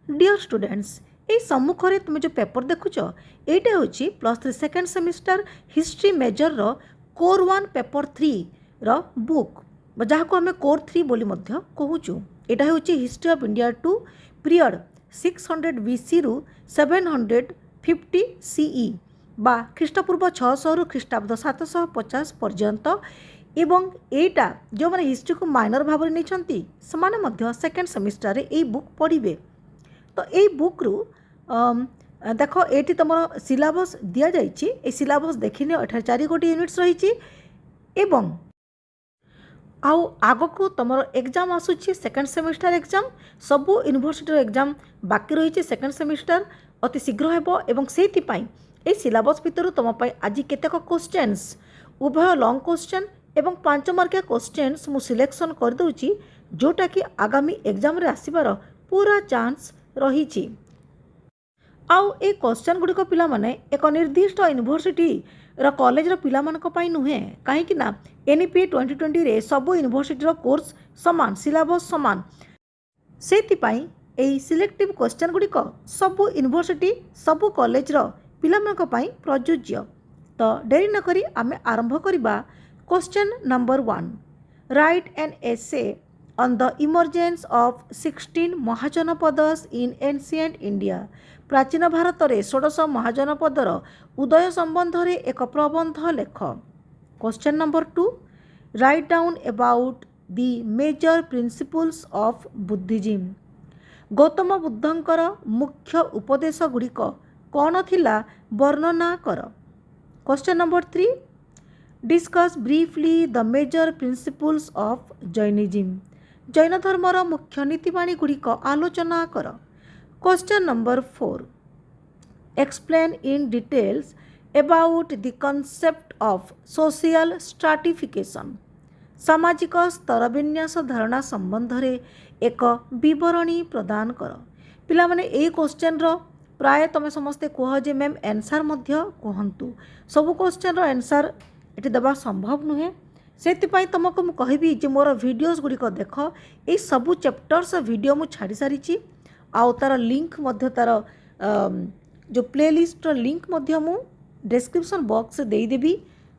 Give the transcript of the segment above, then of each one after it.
Dear students ये सम्मुखें तुम जो पेपर देखुच ये हूँ +3 सेकेंड सेमिस्टर हिस्ट्री मेजर रो कोर 1 पेपर 3 रो बुक जहाँ को आम कोर 3 बोली कहूँ। यहाँ हूँ history of India to period 600 BC रु 750 CE बा ख्रीष्टपूर्व 600 रु ख्रीष्टाब्द 750 पर्यंत एवं एटा जो मैंने हिस्ट्री को माइनर भाव में नहीं से सेकेंड सेमिस्टर ये बुक पढ़े। तो ये बुक रु देख ये तुम सिलेबस दि जाइए सिलेबस देखने एठार 4 गोटी यूनिट्स रही एवं आउ आग को तुम एग्जाम आसूची सेकेंड सेमिस्टर एग्जाम सबू यूनिवर्सिटी एग्जाम बाकी रही सेकेंड सेमिस्टर अति शीघ्र हेबो एवं सेतिपाई ए सिलेबस भितर तुम आज केतेक क्वेश्चंस उभय लॉन्ग क्वेश्चन एवं 5 मार्किया क्वेश्चंस मु सिलेक्शन कर दूची जोटा कि आगामी एग्जाम रे आसीबार पूरा चांस रही। आउ ए क्वेश्चन गुड़िक पिला माने एक निर्दिष्ट यूनिवर्सिटी रो कॉलेज रो पिला मानक पई नुहे कहीं ना NEP 2020 रे सब यूनिवर्सिटी रो कोर्स समान सिलेबस समान सेतिपाई एई सिलेक्टिव क्वेश्चन गुड़िक सब यूनिवर्सिटी सब कॉलेज रो पिला मानक पई प्रযোज्य। तो डेरी न करी आमे आरंभ करिबा। Question number 1 right an essay on the emergence of 16 महाजनपदस in ancient India प्राचीन भारत में 16 महाजनपदर उदय संबंध रे एक प्रबंध लेख। Question number 2 write down about the major principles of Buddhism Gautam बुद्धंकर मुख्य उपदेश गुड़िक कौन थिला वर्णना कर। Question number 3 discuss briefly the major principles of Jainism Jain धर्मर मुख्य नीतिबाणी गुड़िक आलोचना कर। Question number 4 explain in details about the concept of social stratification सामाजिक स्तर विन्यास धारणा संबंध रे एक विवरणी प्रदान कर। पिला माने ए क्वेश्चन रो प्राय तुम समस्ते कह जे मैम आंसर मध्य कहंतु सब क्वेश्चन रो आंसर एटी देबा संभव नुहे से तुमको मु कहबी जे मोर वीडियोस गुड़िक देख ये सबू चैप्टर्स वीडियो मु छाड़ी सारी आउ तार लिंक मध्य तार जो प्लेलिस्ट लिंक मध्य मु डिस्क्रिप्शन बॉक्स दे देबी।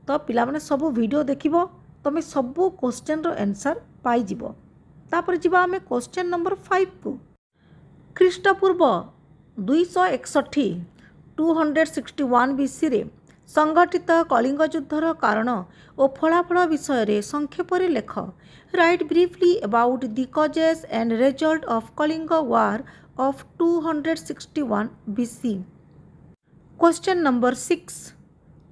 तो पिला माने सबू वीडियो देखिबो तुम सबू क्वेश्चन रो आंसर पाई जिवो। तापर जिबा हमें क्वेश्चन नंबर 5 को ख्रीष्टपूर्व 261 261 BC रे संगठित कलिंग युद्धर कारण और फलाफल विषय संक्षेप लेख। Write briefly about the causes and result of Kalinga war of 261 BC। Question number 6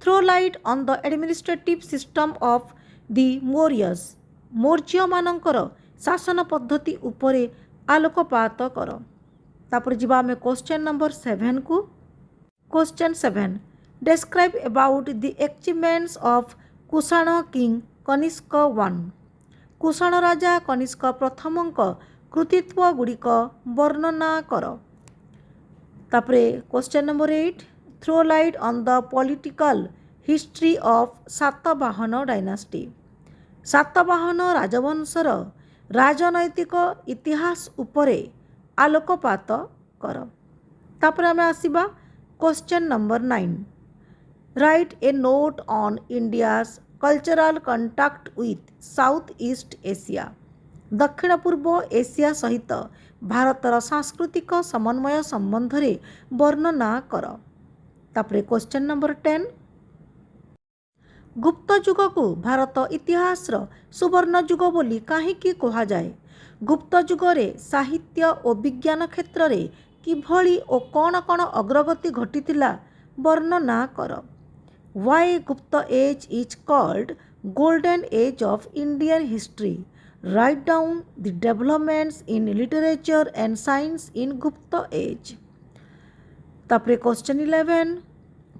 throw light on the administrative system of the Mauryas मौर्य मानकर शासन पद्धति उपरे आलोकपात कर। तापर जिबा हमें क्वेश्चन नंबर 7 को। Question 7 describe about the achievements of Kushan king Kanishka 1 Kushan राजा कनिष्क प्रथमक कृतित्व गुड़िक वर्णना कर। तापरे question number 8 throw light on the political history of Satavahana dynasty Satavahana राजवंशर राजनैतिक इतिहास उपरे आलोकपात कर। तापरे आमे आसीबा question number 9 write a note on India's cultural contact with South East Asia दक्षिण पूर्व एशिया सहित भारतर सांस्कृतिक समन्वय संबंध रे वर्णना कर। तापरे क्वेश्चन नंबर 10 गुप्त युग को भारत इतिहास सुवर्ण युग बोली काहेकि कहा जाए गुप्त युग रे साहित्य और विज्ञान क्षेत्र रे किभली और कौन कौन अग्रगति घटितिला वर्णना कर। Why Gupta age is called golden age of Indian history? Write down the developments in literature and science in Gupta age. तापरे question 11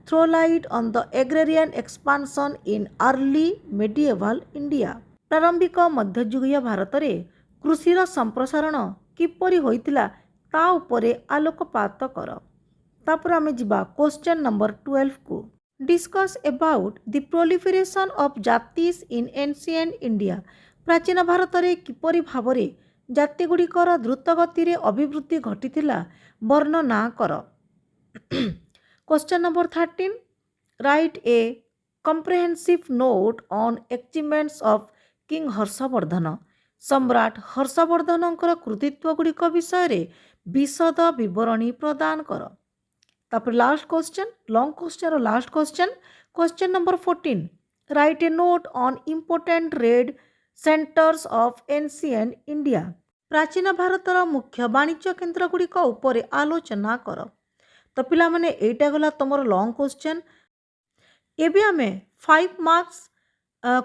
throw light on the agrarian expansion in early medieval India. प्रारंभिक मध्ययुगीय भारत रे कृषिर संप्रसारण किपरि होइतिला ता उपरे आलोकपात कर। तापर आमे जिबा क्वेश्चन नंबर 12 को discuss about the proliferation of जातीस इन एंशिएंट इंडिया प्राचीन भारत में किपरि भाव ଜାତିଗୁଡ଼ିକର ଦ୍ରୁତଗତିରେ ଅଭିବୃଦ୍ଧି ଘଟିଥିଲା ବର୍ଣ୍ଣନା କର। Question number 13. Write a comprehensive note on achievements of King Harshavardhana. सम्राट हर्षवर्धनଙ୍କର କୃତିତ୍ୱଗୁଡ଼ିକ ବିଷୟରେ ବିଶଦ ବିବରଣୀ ପ୍ରଦାନ କର। ତାପରେ last question, long question last question, question number 14. Write a note on important trade centers of ancient India. ପ୍ରାଚୀନ ଭାରତର ମୁଖ୍ୟ ବାଣିଜ୍ୟ କେନ୍ଦ୍ରଗୁଡ଼ିକ ଉପରେ ଆଲୋଚନା କର। ତ ପିଲାମାନେ ଏଇଟା ଗଲା ତୁମର ଲଙ୍ଗ କ୍ୱେଶ୍ଚନ୍। ଏବେ ଆମେ 5 ମାର୍କସ୍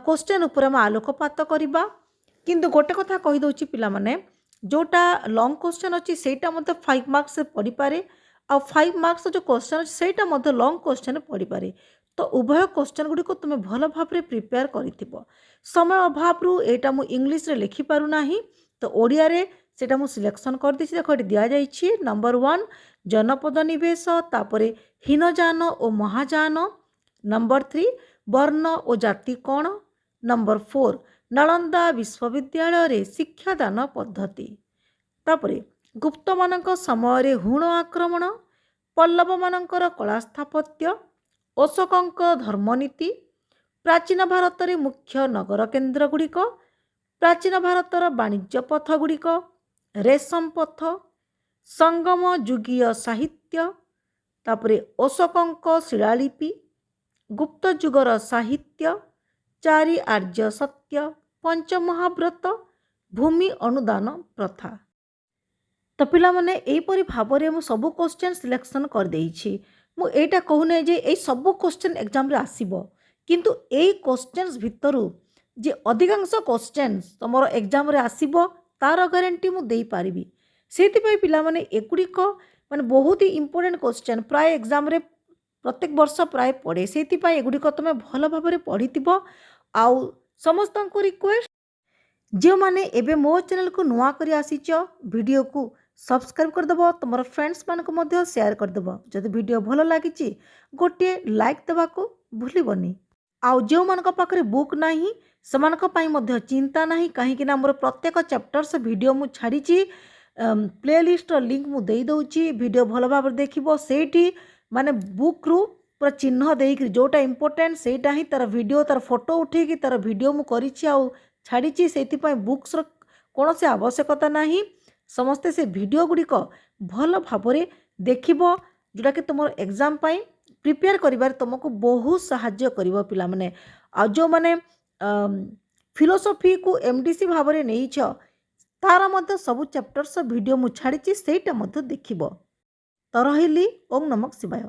କ୍ୱେଶ୍ଚନ୍ ଉପରେ ଆମେ ଆଲୋକପାତ କରିବା। କିନ୍ତୁ ଗୋଟେ କଥା କହିଦେଉଛି ପିଲାମାନେ, ଯେଉଁଟା ଲଙ୍ଗ କ୍ୱେଶ୍ଚନ୍ ଅଛି ସେଇଟା ମଧ୍ୟ 5 ମାର୍କସ୍ରେ ପଡ଼ିପାରେ, ଆଉ 5 ମାର୍କସ୍ର ଯେଉଁ କ୍ୱେଶ୍ଚନ୍ ଅଛି ସେଇଟା ମଧ୍ୟ ଲଙ୍ଗ କ୍ୱେଶ୍ଚନ୍ରେ ପଡ଼ିପାରେ। ତ ଉଭୟ କ୍ୱେଶ୍ଚନ୍ ଗୁଡ଼ିକୁ ତୁମେ ଭଲ ଭାବରେ ପ୍ରିପେୟାର କରିଥିବ। ସମୟ ଅଭାବରୁ ଏଇଟା ମୁଁ ଇଂଲିଶରେ ଲେଖିପାରୁନାହିଁ, ତ ଓଡ଼ିଆରେ ସେଇଟା ମୁଁ ସିଲେକ୍ସନ୍ କରିଦେଇଛି। ଦେଖ ଏଠି ଦିଆଯାଇଛି ନମ୍ବର 1 ଜନପଦ ନିବେଶ, ତାପରେ ହୀନଯାନ ଓ ମହାଯାନ, ନମ୍ବର 3 ବର୍ଣ୍ଣ ଓ ଜାତି କ'ଣ, ନମ୍ବର 4 ନାଳନ୍ଦା ବିଶ୍ୱବିଦ୍ୟାଳୟରେ ଶିକ୍ଷାଦାନ ପଦ୍ଧତି, ତାପରେ ଗୁପ୍ତମାନଙ୍କ ସମୟରେ ହୁଣ ଆକ୍ରମଣ, ପଲ୍ଲବମାନଙ୍କର କଳା ସ୍ଥାପତ୍ୟ, ଅଶୋକଙ୍କ ଧର୍ମନୀତି, ପ୍ରାଚୀନ ଭାରତରେ ମୁଖ୍ୟ ନଗର କେନ୍ଦ୍ରଗୁଡ଼ିକ, ପ୍ରାଚୀନ ଭାରତର ବାଣିଜ୍ୟ ପଥଗୁଡ଼ିକ, ରେଶମ ପଥ, ସଙ୍ଗମ ଯୁଗୀୟ ସାହିତ୍ୟ, ତାପରେ ଅଶୋକଙ୍କ ଶିଳାଲିପି, ଗୁପ୍ତ ଯୁଗର ସାହିତ୍ୟ, 4 ଆର୍ଯ୍ୟ ସତ୍ୟ, ପଞ୍ଚମହାବ୍ରତ, ଭୂମି ଅନୁଦାନ ପ୍ରଥା। ତ ପିଲାମାନେ ଏହିପରି ଭାବରେ ମୁଁ ସବୁ କ୍ୱେଶ୍ଚନ୍ ସିଲେକ୍ସନ୍ କରିଦେଇଛି। ମୁଁ ଏଇଟା କହୁନାହିଁ ଯେ ଏଇ ସବୁ କ୍ୱେଶ୍ଚନ୍ ଏକ୍ଜାମ୍ରେ ଆସିବ, କିନ୍ତୁ ଏଇ କ୍ୱେଶ୍ଚନ୍ସ ଭିତରୁ ଯେ ଅଧିକାଂଶ କ୍ୱେଶ୍ଚନ୍ସ ତୁମର ଏକ୍ଜାମ୍ରେ ଆସିବ ତାର ଗ୍ୟାରେଣ୍ଟି ମୁଁ ଦେଇପାରିବି। ସେଇଥିପାଇଁ ପିଲାମାନେ ଏଗୁଡ଼ିକ ମାନେ ବହୁତ ହି ଇମ୍ପୋର୍ଟାଣ୍ଟ କ୍ୱେଶ୍ଚନ୍, ପ୍ରାୟ ଏକ୍ଜାମ୍ରେ ପ୍ରତ୍ୟେକ ବର୍ଷ ପ୍ରାୟ ପଡ଼େ। ସେଇଥିପାଇଁ ଏଗୁଡ଼ିକ ତୁମେ ଭଲ ଭାବରେ ପଢ଼ିଥିବ। ଆଉ ସମସ୍ତଙ୍କୁ ରିକ୍ୱେଷ୍ଟ, ଯେଉଁମାନେ ଏବେ ମୋ ଚ୍ୟାନେଲକୁ ନୂଆ କରି ଆସିଛ ଭିଡ଼ିଓକୁ ସବସ୍କ୍ରାଇବ୍ କରିଦେବ, ତୁମର ଫ୍ରେଣ୍ଡସ୍ମାନଙ୍କୁ ମଧ୍ୟ ସେୟାର କରିଦେବ। ଯଦି ଭିଡ଼ିଓ ଭଲ ଲାଗିଛି ଗୋଟିଏ ଲାଇକ୍ ଦେବାକୁ ଭୁଲିବନି। ଆଉ ଯେଉଁମାନଙ୍କ ପାଖରେ ବୁକ୍ ନାହିଁ ସେମାନଙ୍କ ପାଇଁ ମଧ୍ୟ ଚିନ୍ତା ନାହିଁ, କାହିଁକିନା ମୋର ପ୍ରତ୍ୟେକ ଚାପ୍ଟର୍ସ ଭିଡ଼ିଓ ମୁଁ ଛାଡ଼ିଛି। ପ୍ଲେଲିଷ୍ଟର ଲିଙ୍କ୍ ମୁଁ ଦେଇଦେଉଛି, ଭିଡ଼ିଓ ଭଲ ଭାବରେ ଦେଖିବ। ସେଇଠି ମାନେ ବୁକ୍ରୁ ପୁରା ଚିହ୍ନ ଦେଇକି ଯେଉଁଟା ଇମ୍ପୋର୍ଟାଣ୍ଟ ସେଇଟା ହିଁ ତାର ଭିଡ଼ିଓ, ତାର ଫଟୋ ଉଠେଇକି ତାର ଭିଡ଼ିଓ ମୁଁ କରିଛି ଆଉ ଛାଡ଼ିଛି। ସେଇଥିପାଇଁ ବୁକ୍ସର କୌଣସି ଆବଶ୍ୟକତା ନାହିଁ। ସମସ୍ତେ ସେ ଭିଡ଼ିଓ ଗୁଡ଼ିକ ଭଲ ଭାବରେ ଦେଖିବ, ଯେଉଁଟାକି ତୁମର ଏକ୍ଜାମ୍ ପାଇଁ ପ୍ରିପେୟାର କରିବାରେ ତୁମକୁ ବହୁତ ସାହାଯ୍ୟ କରିବ ପିଲାମାନେ। ଆଉ ଯେଉଁମାନେ ଫିଲୋସଫିକୁ MDC ଭାବରେ ନେଇଛ ତାର ମଧ୍ୟ ସବୁ ଚାପ୍ଟର୍ସ ଭିଡ଼ିଓ ମୁଁ ଛାଡ଼ିଛି, ସେଇଟା ମଧ୍ୟ ଦେଖିବ। ତ ରହିଲି। ଓମ୍ ନମଃ ଶିବାୟ।